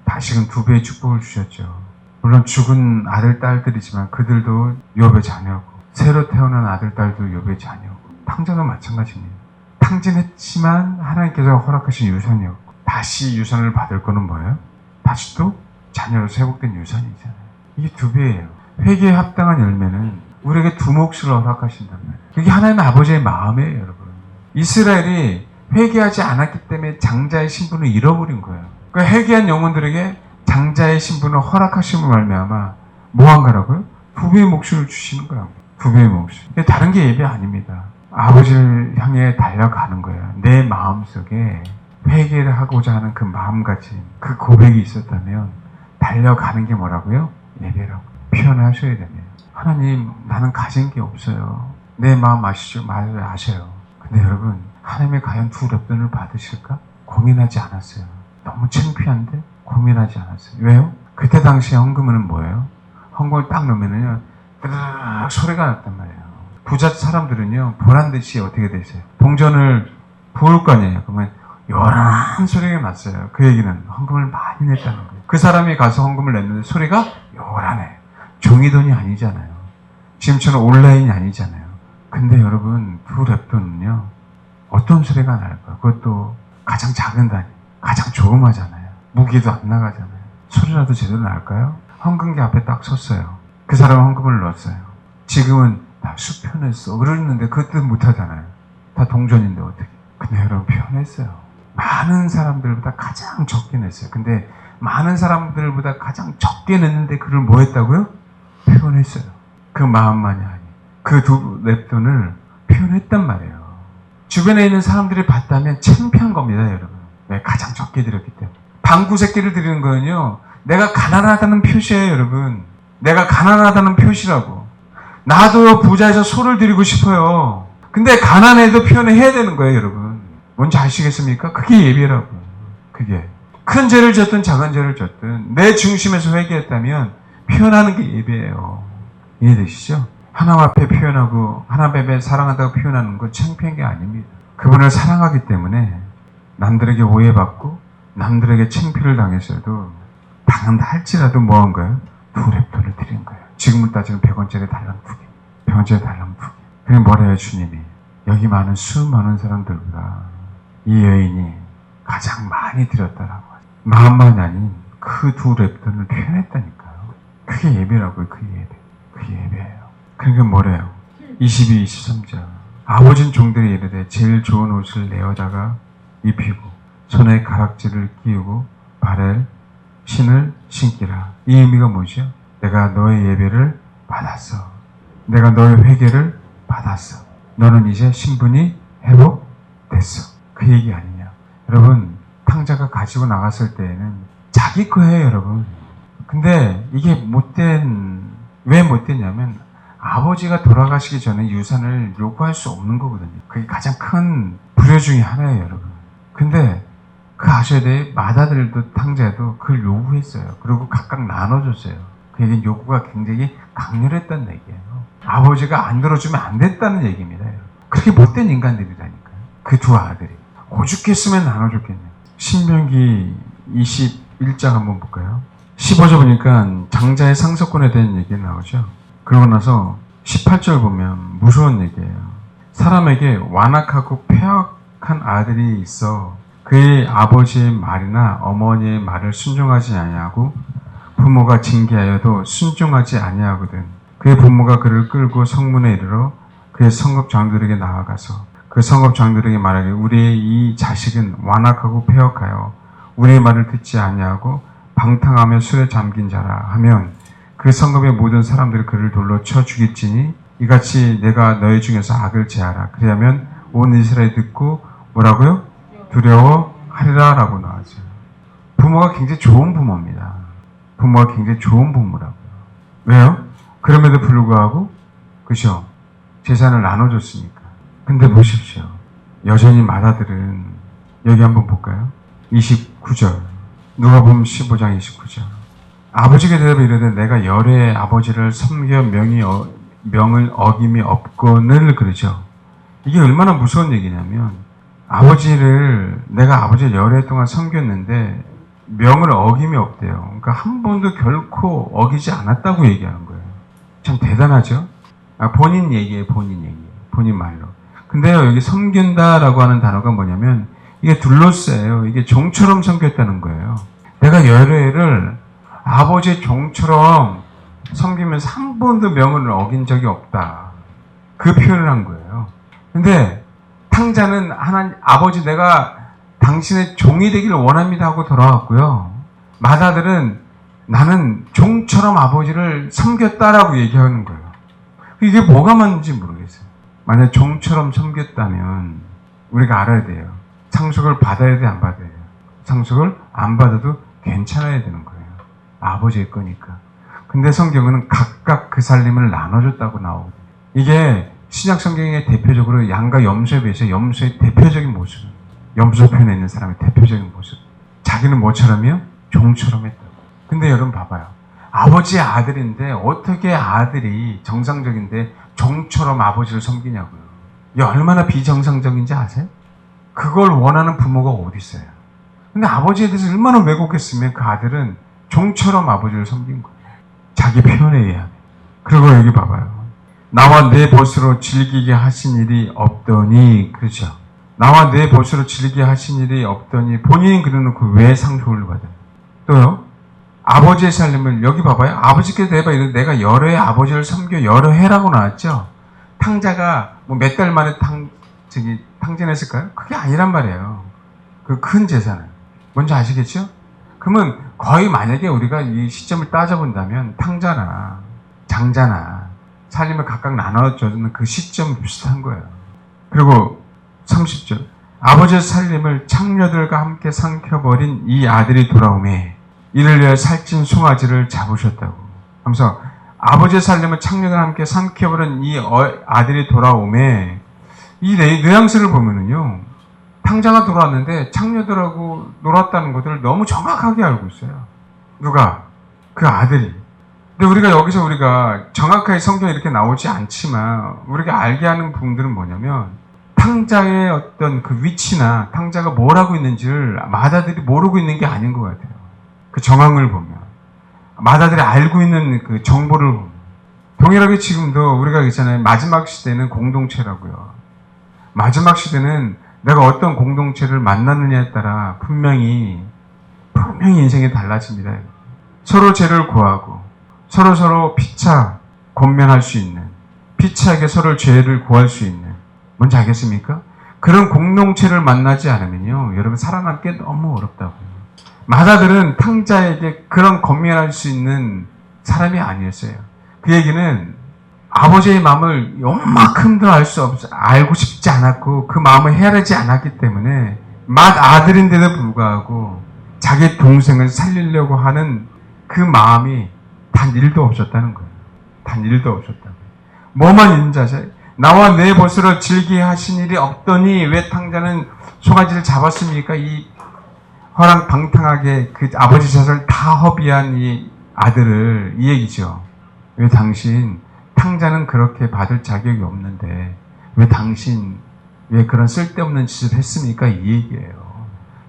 다시금 2배의 축복을 주셨죠. 물론 죽은 아들 딸들이지만 그들도 욥의 자녀고 새로 태어난 아들 딸도 욥의 자녀고 탕자도 마찬가지입니다. 탕진했지만 하나님께서 허락하신 유산이었고 다시 유산을 받을 거는 뭐예요? 다시 또 자녀로서 회복된 유산이잖아요. 이게 2배예요. 회개에 합당한 열매는 우리에게 2 몫을 허락하신단 말이에요. 이게 하나님 아버지의 마음이에요, 여러분. 이스라엘이 회개하지 않았기 때문에 장자의 신분을 잃어버린 거예요. 그러니까 회개한 영혼들에게 장자의 신분을 허락하심을 말미암아 뭐한가라고요? 2배의 몫을 주시는 거예요. 2배의 몫을. 다른 게 예배 아닙니다. 아버지를 향해 달려가는 거예요. 내 마음속에 회개를 하고자 하는 그 마음가짐, 그 고백이 있었다면 달려가는 게 뭐라고요? 예배라고 표현하셔야 됩니다. 하나님, 나는 가진 게 없어요. 내 마음 아시죠? 말을 아셔요. 근데 여러분, 하나님이 과연 2 렙돈을 받으실까? 고민하지 않았어요. 너무 창피한데? 고민하지 않았어요. 왜요? 그때 당시에 헌금은 뭐예요? 헌금을 딱 넣으면요, 뜨르륵 소리가 났단 말이에요. 부자 사람들은요, 보란듯이 어떻게 되세요? 동전을 부을 거 아니에요. 그러면 요란한 소리가 났어요. 그 얘기는 헌금을 많이 냈다는 거예요. 그 사람이 가서 헌금을 냈는데 소리가 요란해. 종이돈이 아니잖아요. 지금처럼 온라인이 아니잖아요. 근데 여러분, 2 렙돈은요, 어떤 소리가 날까요? 그것도 가장 작은 단위, 가장 조그마잖아요. 무게도 안 나가잖아요. 소리라도 제대로 날까요? 헌금기 앞에 딱 섰어요. 그 사람은 헌금을 넣었어요. 지금은 다 수표냈어. 그러는데 그것도 못하잖아요. 다 동전인데 어떻게. 근데 여러분 표현했어요. 많은 사람들보다 가장 적게 냈어요. 근데 많은 사람들보다 가장 적게 냈는데 그걸 뭐 했다고요? 표현했어요. 그 마음만이 아니. 그 2 렙돈을 표현했단 말이에요. 주변에 있는 사람들이 봤다면 창피한 겁니다, 여러분. 왜? 가장 적게 드렸기 때문에. 방구 새끼를 드리는 거는요, 내가 가난하다는 표시예요, 여러분. 내가 가난하다는 표시라고. 나도 부자에서 소를 드리고 싶어요. 근데 가난해도 표현을 해야 되는 거예요, 여러분. 뭔지 아시겠습니까? 그게 예배라고. 그게. 큰 죄를 졌든 작은 죄를 졌든 내 중심에서 회개했다면 표현하는 게 예배예요. 이해되시죠? 하나님 앞에 표현하고 하나님 앞에 사랑한다고 표현하는 건 창피한 게 아닙니다. 그분을 사랑하기 때문에 남들에게 오해받고 남들에게 창피를 당했어도 당한다 할지라도 뭐 한 거예요? 2 렙돈을 드린 거예요. 지금은 따지면 100원짜리 달랑 2개. 100원짜리 달랑 2개. 그게 뭐래요, 주님이? 여기 많은 수많은 사람들보다 이 여인이 가장 많이 드렸다라고. 마음만이 아닌 그 2 렙돈을 표현했다니까요. 그게 예배라고요, 그 예배. 그 예배예요. 그러니까 뭐래요? 22, 23절. 아버진 종들이 이르되 제일 좋은 옷을 내어다가 입히고 손에 가락지를 끼우고 발에 신을 신기라. 이 의미가 뭐죠? 내가 너의 예배를 받았어. 내가 너의 회개를 받았어. 너는 이제 신분이 회복됐어. 그 얘기 아니냐. 여러분, 탕자가 가지고 나갔을 때에는 자기 거예요, 여러분. 근데 이게 왜 못됐냐면 아버지가 돌아가시기 전에 유산을 요구할 수 없는 거거든요. 그게 가장 큰 불효 중에 하나예요, 여러분. 근데 그 아셔야 돼. 마다들도 탕자도 그걸 요구했어요. 그리고 각각 나눠줬어요. 그 얘기는 요구가 굉장히 강렬했다는 얘기예요. 아버지가 안 들어주면 안 됐다는 얘기입니다, 여러분. 그렇게 못된 인간들이라니까요. 그 2 아들이. 오죽했으면 나눠줬겠냐. 신명기 21장 한번 볼까요? 15절 보니까 장자의 상속권에 대한 얘기가 나오죠. 그러고 나서 18절 보면 무서운 얘기예요. 사람에게 완악하고 폐역한 아들이 있어 그의 아버지의 말이나 어머니의 말을 순종하지 아니하고 부모가 징계하여도 순종하지 아니하거든. 그의 부모가 그를 끌고 성문에 이르러 그의 성읍장들에게 나아가서 그 성읍장들에게 말하기를 우리의 이 자식은 완악하고 폐역하여 우리의 말을 듣지 아니하고 방탕하며 술에 잠긴 자라 하면 그 성읍의 모든 사람들이 그를 돌로 쳐 죽일지니 이같이 내가 너희 중에서 악을 제하라. 그리하면 온 이스라엘이 듣고 뭐라고요? 두려워하리라 라고 나왔죠. 부모가 굉장히 좋은 부모입니다. 부모가 굉장히 좋은 부모라고요. 왜요? 그럼에도 불구하고 그죠? 재산을 나눠줬으니까. 근데 보십시오. 여전히 맏아들은 여기 한번 볼까요? 29절 누가복음 15장 29절 아버지께 대답해 이르되 내가 열의 아버지를 섬겨 명을 어김이 없거늘 그러죠. 이게 얼마나 무서운 얘기냐면 내가 아버지를 열애 동안 섬겼는데 명을 어김이 없대요. 그러니까 한 번도 결코 어기지 않았다고 얘기하는 거예요. 참 대단하죠? 본인 얘기예요. 본인 말로. 근데요, 여기 섬긴다라고 하는 단어가 뭐냐면 이게 둘러싸요. 이게 종처럼 섬겼다는 거예요. 내가 열애를 아버지의 종처럼 섬기면서 한 번도 명을 어긴 적이 없다. 그 표현을 한 거예요. 근데 탕자는 아버지 내가 당신의 종이 되기를 원합니다 하고 돌아왔고요. 맏아들은 나는 종처럼 아버지를 섬겼다라고 얘기하는 거예요. 이게 뭐가 맞는지 모르겠어요. 만약 종처럼 섬겼다면 우리가 알아야 돼요. 상속을 받아야 돼, 안 받아야 돼요? 상속을 안 받아도 괜찮아야 되는 거예요. 아버지의 거니까. 근데 성경은 각각 그 살림을 나눠줬다고 나오거든요. 이게 신약 성경의 대표적으로 양과 염소에 비해서 염소의 대표적인 모습, 염소 편에 있는 사람의 대표적인 모습. 자기는 뭐처럼이요? 종처럼 했다고. 근데 여러분 봐봐요. 아버지의 아들인데 어떻게 아들이 정상적인데 종처럼 아버지를 섬기냐고요. 이게 얼마나 비정상적인지 아세요? 그걸 원하는 부모가 어디 있어요? 근데 아버지에 대해서 얼마나 왜곡했으면 그 아들은 종처럼 아버지를 섬긴 거예요. 자기 표현에 의하면. 그리고 여기 봐봐요. 나와 내 벗으로 즐기게 하신 일이 없더니, 그렇죠. 나와 내 벗으로 즐기게 하신 일이 없더니 본인이 그려놓고 왜 상속을 받아요? 또요. 아버지의 살림을 여기 봐봐요. 아버지께 대봐 이래 내가 여러 해 아버지를 섬겨 여러 해라고 나왔죠. 탕자가 뭐 몇 달 만에 탕진했을까요? 그게 아니란 말이에요. 그 큰 재산은 뭔지 아시겠죠? 그러면 거의 만약에 우리가 이 시점을 따져본다면 탕자나 장자나 살림을 각각 나눠주는 그 시점 비슷한 거예요. 그리고 30절 아버지의 살림을 창녀들과 함께 삼켜버린 이 아들이 돌아오매 이를 위하여 살찐 송아지를 잡으셨다고 하면서 아버지의 살림을 창녀들과 함께 삼켜버린 이 아들이 돌아오매 이 뉘앙스를 보면은요 탕자가 돌아왔는데 창녀들하고 놀았다는 것들을 너무 정확하게 알고 있어요. 누가? 그 아들이. 근데 우리가 정확하게 성경에 이렇게 나오지 않지만 우리가 알게 하는 부분들은 뭐냐면 탕자의 어떤 그 위치나 탕자가 뭘 하고 있는지를 맏아들이 모르고 있는 게 아닌 것 같아요. 그 정황을 보면 맏아들이 알고 있는 그 정보를 보면 동일하게 지금도 우리가 있잖아요. 마지막 시대는 공동체라고요. 마지막 시대는 내가 어떤 공동체를 만나느냐에 따라 분명히 인생이 달라집니다. 서로 죄를 구하고 서로 피차 권면할 수 있는 피차에게 서로 죄를 구할 수 있는 뭔지 알겠습니까? 그런 공동체를 만나지 않으면요 여러분 살아남기 너무 어렵다고요. 맏아들은 탕자에게 그런 권면할 수 있는 사람이 아니었어요. 그 얘기는 아버지의 마음을 요만큼도 알고 싶지 않았고 그 마음을 헤아리지 않았기 때문에 맏아들인데도 불구하고 자기 동생을 살리려고 하는 그 마음이 단 1도 없었다는 거예요. 단 1도 없었다고. 뭐만 있는지 아세요? 나와 내 벗으로 즐기게 하신 일이 없더니 왜 탕자는 송아지를 잡았습니까? 이 허랑방탕하게 그 아버지 재산을 다 허비한 이 아들을 이 얘기죠. 왜 탕자는 그렇게 받을 자격이 없는데 왜 당신 왜 그런 쓸데없는 짓을 했습니까? 이 얘기예요.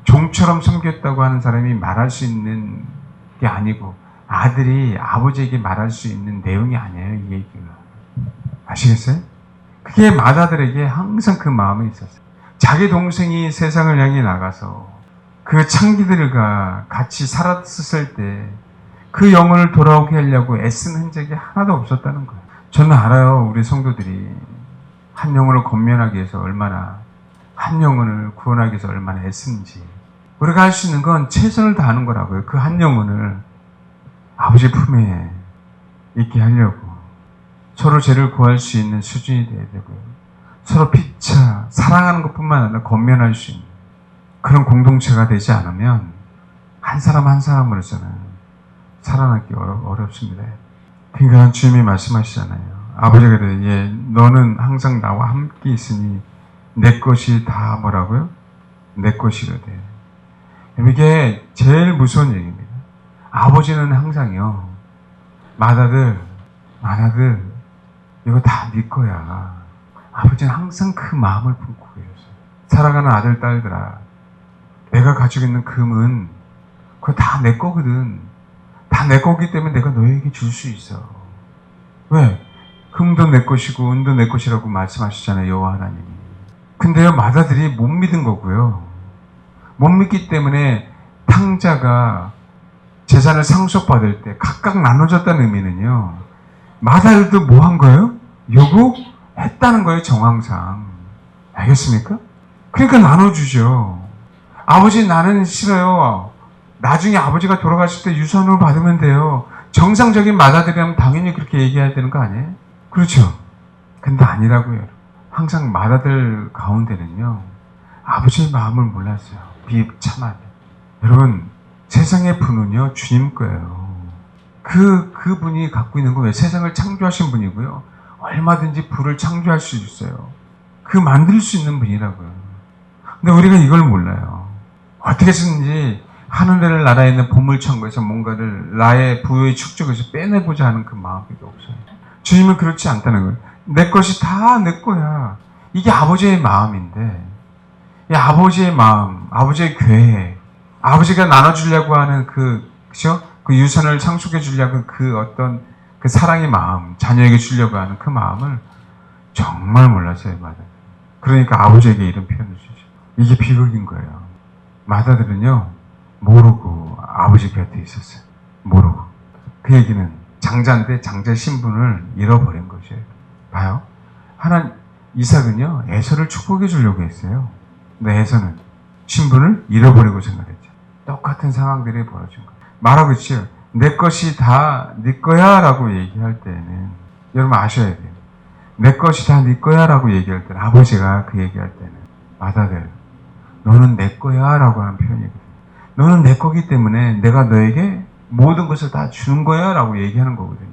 종처럼 섬겼다고 하는 사람이 말할 수 있는 게 아니고 아들이 아버지에게 말할 수 있는 내용이 아니에요. 이 얘기가. 아시겠어요? 그게 맏아들에게 항상 그 마음이 있었어요. 자기 동생이 세상을 향해 나가서 그 창기들과 같이 살았을 때 그 영혼을 돌아오게 하려고 애쓴 흔적이 하나도 없었다는 거예요. 저는 알아요. 우리 성도들이 한 영혼을 건면하기 위해서 얼마나, 한 영혼을 구원하기 위해서 얼마나 애쓰는지. 우리가 할 수 있는 건 최선을 다하는 거라고요. 그 한 영혼을 아버지 품에 있게 하려고. 서로 죄를 구할 수 있는 수준이 돼야 되고요. 서로 피차 사랑하는 것뿐만 아니라 건면할 수 있는 그런 공동체가 되지 않으면 한 사람 한 사람으로서는 살아남기 어렵습니다. 그러니까 주님이 말씀하시잖아요. 아버지가 그래요. 예, 너는 항상 나와 함께 있으니 내 것이 다 뭐라고요? 내 것이거든. 이게 제일 무서운 얘기입니다. 아버지는 항상요. 맏아들 이거 다 네 거야. 아버지는 항상 그 마음을 품고 계셨어요. 살아가는 아들, 딸들아. 내가 가지고 있는 금은 그거 다 내 거거든. 다 내 거기 때문에 내가 너에게 줄 수 있어. 왜? 금도 내 것이고 은도 내 것이라고 말씀하시잖아요. 여호와 하나님이. 근데요, 맏아들이 못 믿은 거고요. 못 믿기 때문에 탕자가 재산을 상속받을 때 각각 나눠졌다는 의미는요. 맏아들도 뭐 한 거예요? 요구했다는 거예요. 정황상. 알겠습니까? 그러니까 나눠주죠. 아버지 나는 싫어요. 나중에 아버지가 돌아가실 때 유산으로 받으면 돼요. 정상적인 맏아들이라면 당연히 그렇게 얘기해야 되는 거 아니에요? 그렇죠. 근데 아니라고요. 항상 맏아들 가운데는요. 아버지의 마음을 몰랐어요. 비참하게. 여러분, 세상의 분은요. 주님 거예요. 그분이 갖고 있는 거예요. 세상을 창조하신 분이고요. 얼마든지 불을 창조할 수 있어요. 그 만들 수 있는 분이라고요. 근데 우리가 이걸 몰라요. 어떻게든지 하늘의 나라에 있는 보물창고에서 뭔가를 나의 부여의 축적에서 빼내보자 하는 그 마음이 없어요. 주님은 그렇지 않다는 거예요. 내 것이 다 내 거야. 이게 아버지의 마음인데, 이 아버지의 마음, 아버지의 계획, 아버지가 나눠주려고 하는 그죠? 그 유산을 상속해 주려고 그 어떤 그 사랑의 마음, 자녀에게 주려고 하는 그 마음을 정말 몰랐어요, 맏아들. 그러니까 아버지에게 이런 표현을 주죠. 이게 비극인 거예요. 맏아들은요, 모르고 아버지 곁에 있었어요. 모르고. 그 얘기는 장자인데 장자 신분을 잃어버린 거죠. 봐요. 이삭은요, 에서를 축복해 주려고 했어요. 근데 에서는 신분을 잃어버리고 생각했죠. 똑같은 상황들이 벌어진 거예요. 말하고 있죠. 내 것이 다 네 거야 라고 얘기할 때는 여러분 아셔야 돼요. 내 것이 다 네 거야 라고 얘기할 때는 아버지가 그 얘기할 때는 맏아들 너는 내 거야 라고 하는 표현이거든요. 너는 내 거기 때문에 내가 너에게 모든 것을 다 주는 거야 라고 얘기하는 거거든요.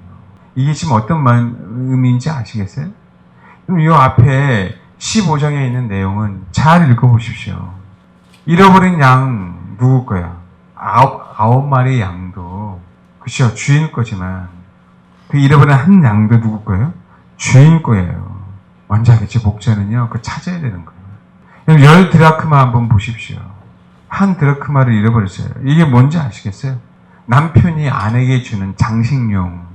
이게 지금 어떤 의미인지 아시겠어요? 그럼 이 앞에 15장에 있는 내용은 잘 읽어보십시오. 잃어버린 양 누구 거야? 아홉 마리의 양도 그쵸? 주인 거지만 그 잃어버린 한 양도 누구 거예요? 주인 거예요. 뭔지 알겠죠? 목자는요 그거 찾아야 되는 거예요. 10 드라크마 한번 보십시오. 한 드라크마를 잃어버렸어요. 이게 뭔지 아시겠어요? 남편이 아내에게 주는 장식용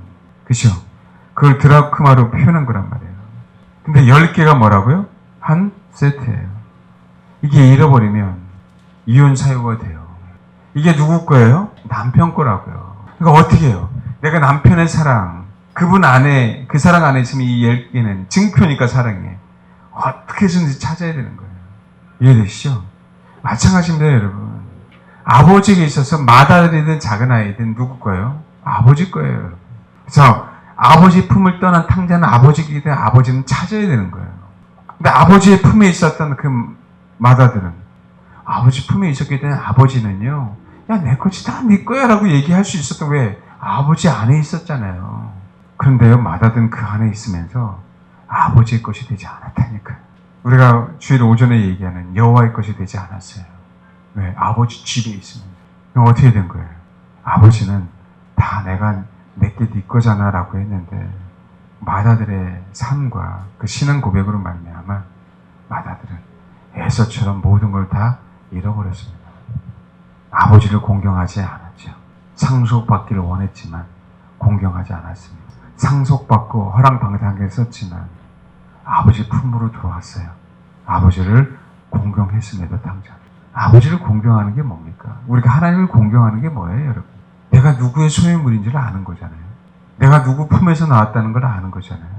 그쵸? 그걸 드라크마로 표현한 거란 말이에요. 근데 10개가 뭐라고요? 한 세트예요. 이게 잃어버리면 이혼 사유가 돼요. 이게 누구 거예요? 남편 거라고요. 그러니까 어떻게 해요? 내가 남편의 사랑, 그분 안에, 그 사랑 안에 있으면 이 10개는 증표니까 사랑해. 어떻게 해서든지 찾아야 되는 거예요. 이해되시죠? 마찬가지입니다, 여러분. 아버지에게 있어서 맏아들이든 작은 아이든 누구 거예요? 아버지 거예요, 여러분. 그래서 아버지 품을 떠난 탕자는 아버지이기 때문에 아버지는 찾아야 되는 거예요. 근데 아버지의 품에 있었던 그 맏아들은 아버지 품에 있었기 때문에 아버지는요, 야, 내 것이 다 네 거야 라고 얘기할 수 있었던 왜? 아버지 안에 있었잖아요. 그런데요, 맏아들은 그 안에 있으면서 아버지의 것이 되지 않았다니까요. 우리가 주일 오전에 얘기하는 여호와의 것이 되지 않았어요. 왜? 아버지 집에 있습니다. 그럼 어떻게 된 거예요? 아버지는 다 내게 네 거잖아 라고 했는데 맏아들의 삶과 그 신앙 고백으로 말미암아 마다들은 에서처럼 모든 걸 다 잃어버렸습니다. 아버지를 공경하지 않았죠. 상속받기를 원했지만 공경하지 않았습니다. 상속받고 허랑방탕했었지만 아버지 품으로 들어왔어요. 아버지를 공경했습니다. 당장. 아버지를 공경하는 게 뭡니까? 우리가 하나님을 공경하는 게 뭐예요, 여러분? 내가 누구의 소유물인지를 아는 거잖아요. 내가 누구 품에서 나왔다는 걸 아는 거잖아요.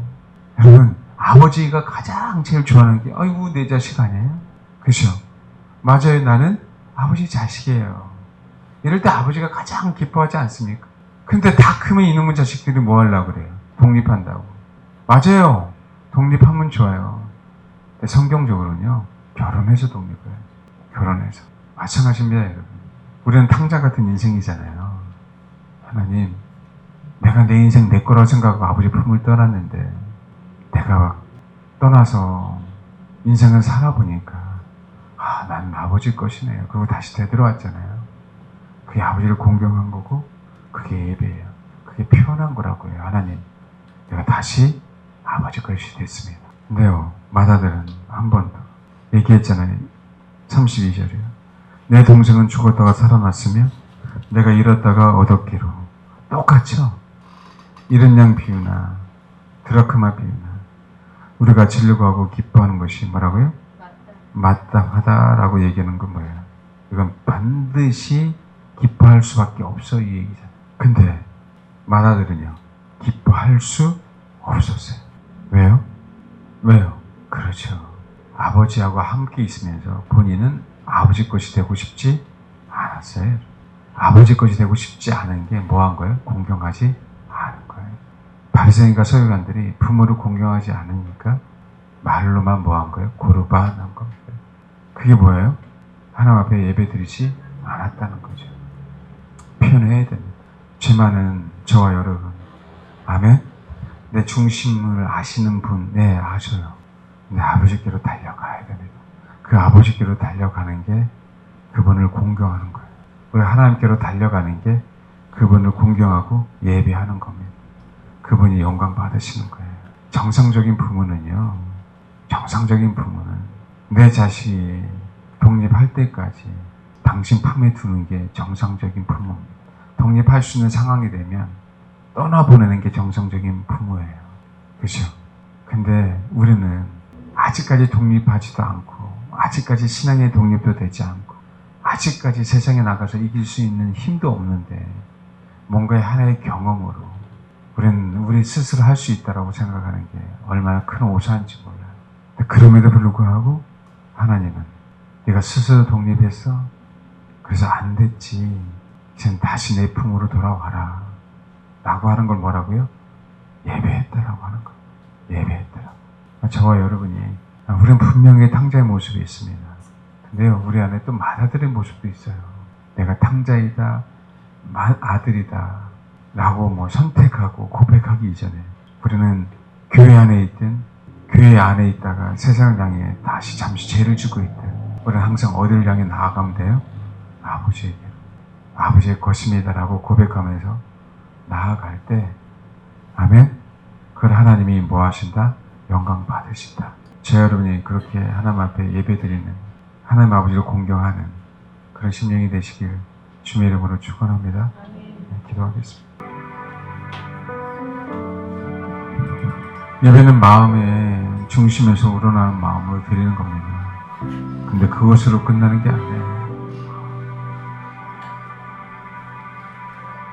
여러분, 아버지가 가장 제일 좋아하는 게 아이고 내 자식 아니에요? 그죠? 맞아요. 나는 아버지 자식이에요. 이럴 때 아버지가 가장 기뻐하지 않습니까? 근데 다 크면 이놈의 자식들이 뭐 하려고 그래요? 독립한다고. 맞아요. 독립하면 좋아요. 근데 성경적으로는요, 결혼해서 독립해요. 결혼해서. 마찬가지입니다, 여러분. 우리는 탕자 같은 인생이잖아요. 하나님, 내가 내 인생 내 거라고 생각하고 아버지 품을 떠났는데 내가 떠나서 인생을 살아보니까 나는 아버지 것이네요. 그리고 다시 되돌아왔잖아요. 그게 아버지를 공경한 거고 그게 예배예요. 그게 표현한 거라고요. 하나님, 내가 다시 아버지 것이 됐습니다. 근데요, 마다들은 한 번 더 얘기했잖아요. 32절이요. 내 동생은 죽었다가 살아났으며 내가 잃었다가 얻었기로. 똑같죠? 잃은 양 비유나 드라크마 비유나 우리가 질려고 기뻐하는 것이 뭐라고요? 마땅하다라고 얘기하는 건 뭐예요? 이건 반드시 기뻐할 수밖에 없어, 이 얘기잖아요. 근데 마다들은요, 기뻐할 수 없었어요. 왜요? 왜요? 그렇죠. 아버지하고 함께 있으면서 본인은 아버지 것이 되고 싶지 않았어요. 아버지 것이 되고 싶지 않은 게 뭐 한 거예요? 공경하지 않은 거예요. 바리새인과 서기관들이 부모를 공경하지 않으니까 말로만 뭐 한 거예요? 고르반한 겁니다. 그게 뭐예요? 하나님 앞에 예배드리지 않았다는 거죠. 표현해야 됩니다. 죄 많은 저와 여러분, 아멘? 내 중심을 아시는 분, 네, 아셔요. 근데 아버지께로 달려가야 됩니다. 그 아버지께로 달려가는 게 그분을 공경하는 거예요. 우리 하나님께로 달려가는 게 그분을 공경하고 예배하는 겁니다. 그분이 영광 받으시는 거예요. 정상적인 부모는요, 정상적인 부모는 내 자식이 독립할 때까지 당신 품에 두는 게 정상적인 부모입니다. 독립할 수 있는 상황이 되면 떠나보내는 게 정상적인 부모예요. 그죠? 근데 우리는 아직까지 독립하지도 않고, 아직까지 신앙의 독립도 되지 않고, 아직까지 세상에 나가서 이길 수 있는 힘도 없는데, 뭔가의 하나의 경험으로 우리는 우리 스스로 할 수 있다고 생각하는 게 얼마나 큰 오산인지 몰라요. 그럼에도 불구하고 하나님은 네가 스스로 독립했어? 그래서 안 됐지. 이젠 다시 내 품으로 돌아와라. 라고 하는 걸 뭐라고요? 예배했다라고 하는 거예요. 예배했다라고. 저와 여러분이, 우리는 분명히 탕자의 모습이 있습니다. 근데요, 우리 안에 또 마다들의 모습도 있어요. 내가 탕자이다, 아들이다 라고 뭐 선택하고 고백하기 이전에 우리는 교회 안에 있든 교회 안에 있다가 세상을 향해 다시 잠시 죄를 지고 있든 우리는 항상 어디를 향해 나아가면 돼요? 아버지에게. 아버지의 것입니다라고 고백하면서 나아갈 때, 아멘? 그걸 하나님이 뭐 하신다? 영광 받으신다. 저 여러분이 그렇게 하나님 앞에 예배드리는, 하나님 아버지를 공경하는 그런 심령이 되시길 주님의 이름으로 축원합니다. 네, 기도하겠습니다. 예배는 마음의 중심에서 우러나는 마음으로 드리는 겁니다. 근데 그것으로 끝나는 게 아니에요.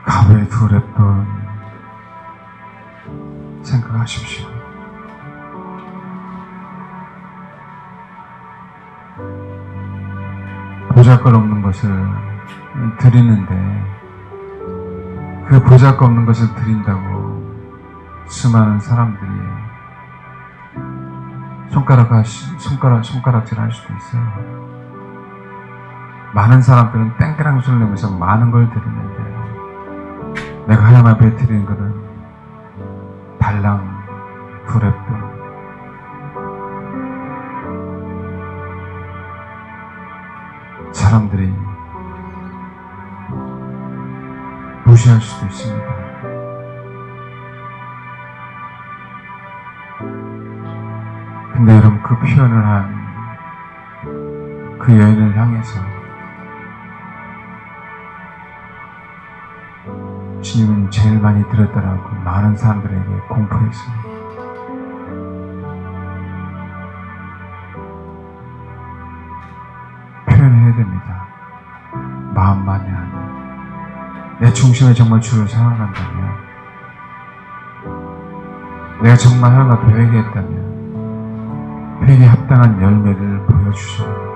가베 두레번 생각하십시오. 보잘것없는 것을 드리는데 그 보잘것없는 것을 드린다고 수많은 사람들이 손가락질 할 수도 있어요. 많은 사람들은 땡그랑 소리를 내면서 많은 걸 드리는데 내가 하나님 앞에 드리는 것은 달랑 두레돈. 사람들이 무시할 수도 있습니다. 근데 여러분, 그 표현을 한 그 여인을 향해서 주님은 제일 많이 들었다라고 많은 사람들에게 공포했습니다. 표현해야 됩니다. 마음만이 아니라 내 중심에 정말 주를 사랑한다면, 내가 정말 하나님 앞에 회개했다면 회개에 합당한 열매를 보여주셔요.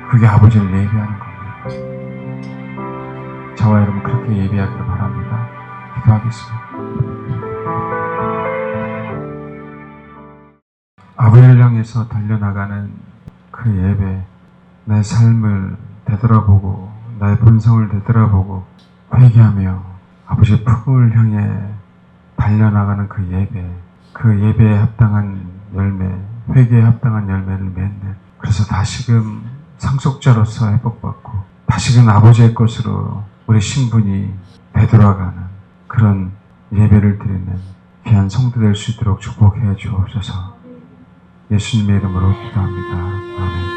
그게 아버지를 예비하는 겁니다. 저와 여러분 그렇게 예비하기를 바랍니다. 기도하겠습니다. 아버지를 향해서 달려나가는 그 예배, 내 삶을 되돌아보고 나의 본성을 되돌아보고 회개하며 아버지의 품을 향해 달려나가는 그 예배, 그 예배에 합당한 열매, 회개에 합당한 열매를 맺는, 그래서 다시금 상속자로서 회복받고 다시금 아버지의 것으로 우리 신분이 되돌아가는 그런 예배를 드리는 귀한 성도 될 수 있도록 축복해 주옵소서. 예수님의 이름으로 기도합니다. 아멘.